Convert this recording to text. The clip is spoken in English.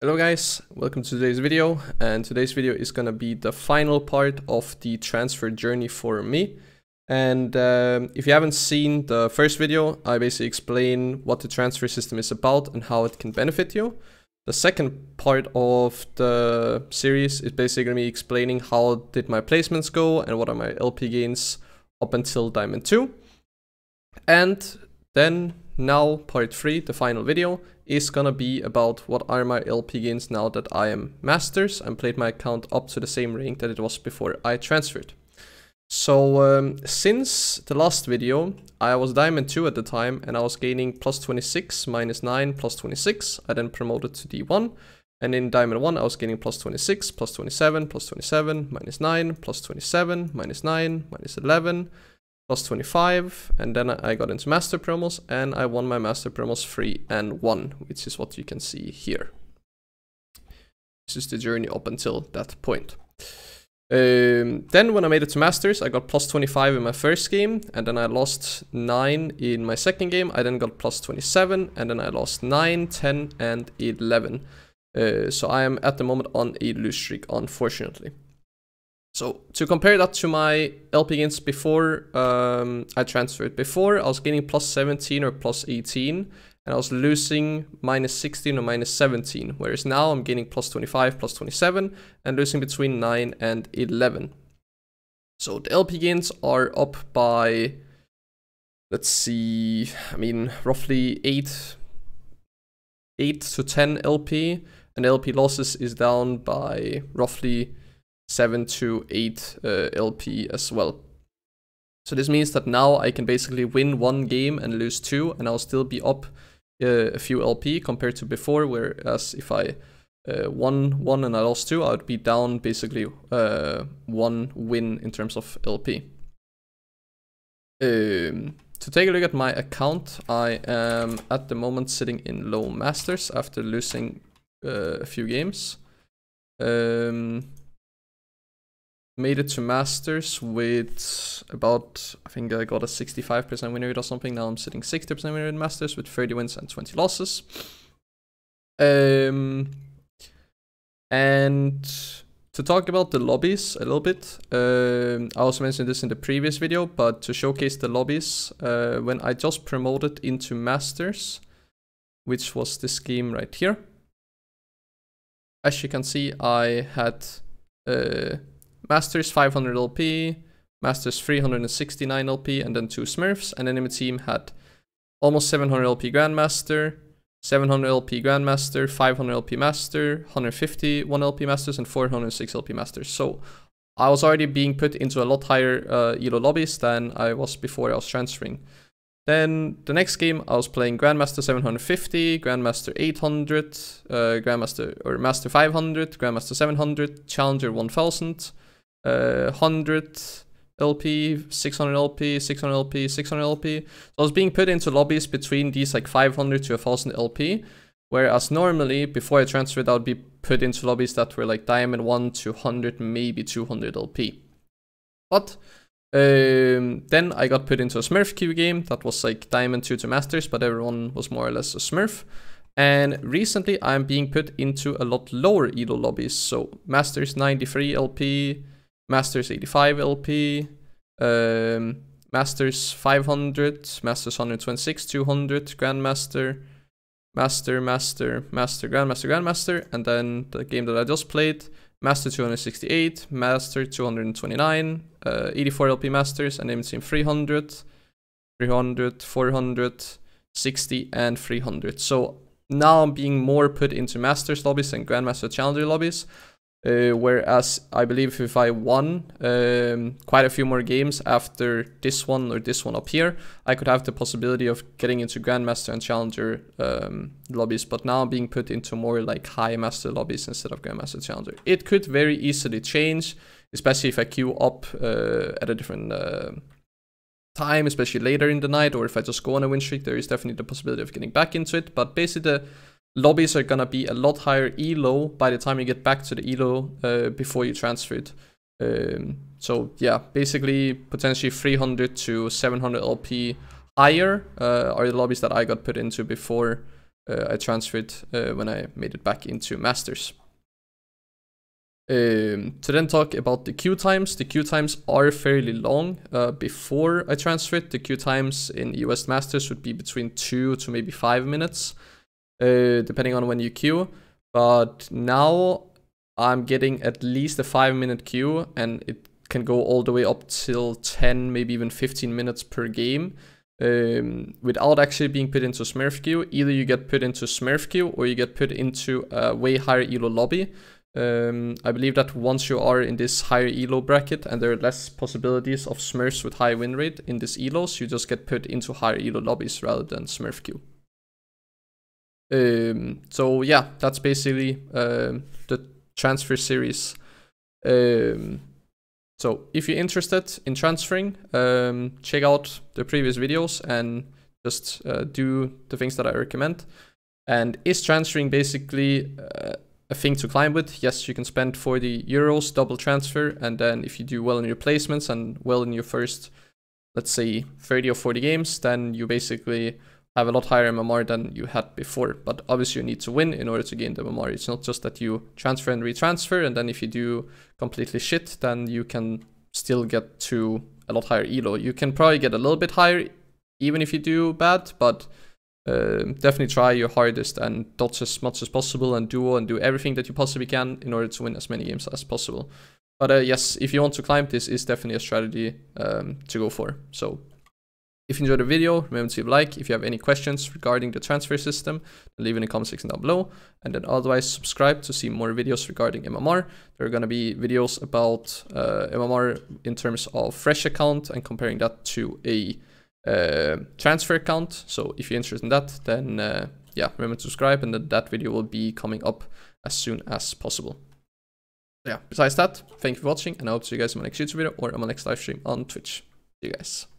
Hello guys, welcome to today's video, and today's video is gonna be the final part of the transfer journey for me. And if you haven't seen the first video, I basically explain what the transfer system is about and how it can benefit you. The second part of the series is basically gonna be explaining how did my placements go and what are my LP gains up until Diamond 2. And then now part 3, the final video, is gonna be about what are my LP gains now that I am Masters and played my account up to the same rank that it was before I transferred. So since the last video, I was Diamond 2 at the time and I was gaining plus 26, minus 9, plus 26. I then promoted to D1, and in Diamond 1 I was gaining plus 26, plus 27, plus 27, minus 9, plus 27, minus 9, minus 11, plus 25, and then I got into Master Promos and I won my Master Promos 3 and 1, which is what you can see here. This is the journey up until that point. Then when I made it to Masters, I got plus 25 in my first game, and then I lost 9 in my second game. I then got plus 27, and then I lost 9, 10, and 11. So I am at the moment on a lose streak, unfortunately. So to compare that to my LP gains before I transferred, before I was gaining plus 17 or plus 18, and I was losing minus 16 or minus 17, whereas now I'm gaining plus 25, plus 27, and losing between 9 and 11. So the LP gains are up by, let's see, I mean, roughly 8 to 10 LP, and LP losses is down by roughly 7 to 8 LP as well. So this means that now I can basically win one game and lose 2, and I'll still be up a few LP compared to before, whereas if I won 1 and I lost 2, I would be down basically 1 win in terms of LP. To take a look at my account, I am at the moment sitting in low Masters after losing a few games. Made it to Masters with about, I think I got a 65% win rate or something. Now I'm sitting 60% win rate in Masters with 30 wins and 20 losses. And to talk about the lobbies a little bit, I also mentioned this in the previous video, but to showcase the lobbies, when I just promoted into Masters, which was this game right here, as you can see, I had Masters 500 LP, Masters 369 LP, and then 2 Smurfs, and then my team had almost 700 LP Grandmaster, 700 LP Grandmaster, 500 LP Master, 151 LP Masters, and 406 LP Masters. So I was already being put into a lot higher ELO lobbies than I was before I was transferring. Then the next game I was playing Grandmaster 750, Grandmaster 800, Grandmaster or Master 500, Grandmaster 700, Challenger 1000, 100 LP, 600 LP, 600 LP, 600 LP. So I was being put into lobbies between these like 500 to 1000 LP, whereas normally before I transferred I would be put into lobbies that were like Diamond 1 to 100, maybe 200 LP. But then I got put into a Smurf queue game that was like Diamond 2 to Masters, but everyone was more or less a Smurf. And recently I'm being put into a lot lower ELO lobbies, so Masters 93 LP, Masters 85 LP, Masters 500, Masters 126, 200, Grandmaster, Master, Grandmaster, and then the game that I just played, Master 268, Master 229, 84 LP Masters, and then team 300, 300, 400, 60, and 300. So now I'm being more put into Masters lobbies and Grandmaster Challenger lobbies. Whereas I believe if I won quite a few more games after this one or this one up here, I could have the possibility of getting into Grandmaster and Challenger lobbies, but now I'm being put into more like high Master lobbies instead of Grandmaster Challenger. It could very easily change, especially if I queue up at a different time, especially later in the night, or if I just go on a win streak, there is definitely the possibility of getting back into it. But basically the lobbies are gonna be a lot higher ELO by the time you get back to the ELO before you transfer it. So yeah, basically potentially 300 to 700 LP higher are the lobbies that I got put into before I transferred when I made it back into Masters. To then talk about the queue times. The queue times are fairly long. Before I transferred, the queue times in US Masters would be between 2 to maybe 5 minutes, depending on when you queue. But now I'm getting at least a 5-minute queue, and it can go all the way up till 10, maybe even 15 minutes per game, without actually being put into Smurf queue. Either you get put into Smurf queue or you get put into a way higher elo lobby. I believe that once you are in this higher elo bracket and there are less possibilities of Smurfs with high win rate in this elos, you just get put into higher elo lobbies rather than Smurf queue. So yeah, that's basically the transfer series. So if you're interested in transferring, check out the previous videos and just do the things that I recommend. And is transferring basically a thing to climb with? Yes, you can spend 40 euros, double transfer, and then if you do well in your placements and well in your first, let's say 30 or 40 games, then you basically have a lot higher MMR than you had before. But obviously you need to win in order to gain the MMR. It's not just that you transfer and retransfer, and then if you do completely shit, then you can still get to a lot higher elo. You can probably get a little bit higher even if you do bad, but definitely try your hardest and dodge as much as possible and do everything that you possibly can in order to win as many games as possible. But yes, if you want to climb, this is definitely a strategy to go for. So if you enjoyed the video, remember to leave a like. If you have any questions regarding the transfer system, leave in the comment section down below. And then otherwise subscribe to see more videos regarding MMR. There are going to be videos about MMR in terms of fresh account and comparing that to a transfer account. So if you're interested in that, then yeah, remember to subscribe, and that video will be coming up as soon as possible. Yeah, besides that, thank you for watching, and I hope to see you guys in my next YouTube video or on my next live stream on Twitch. See you guys.